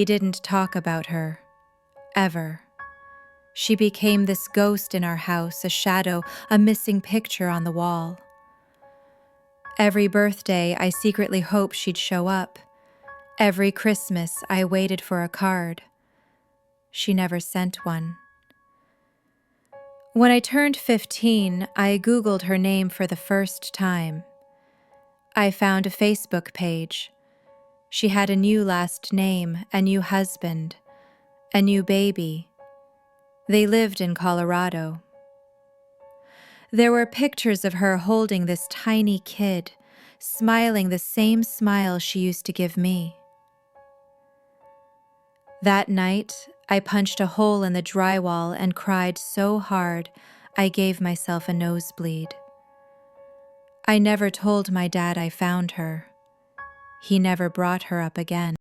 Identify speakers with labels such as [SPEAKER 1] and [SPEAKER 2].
[SPEAKER 1] We didn't talk about her, ever. She became this ghost in our house, a shadow, a missing picture on the wall. Every birthday, I secretly hoped she'd show up. Every Christmas, I waited for a card. She never sent one. When I turned 15, I Googled her name for the first time. I found a Facebook page. She had a new last name, a new husband, a new baby. They lived in Colorado. There were pictures of her holding this tiny kid, smiling the same smile she used to give me. That night, I punched a hole in the drywall and cried so hard I gave myself a nosebleed. I never told my dad I found her. He never brought her up again.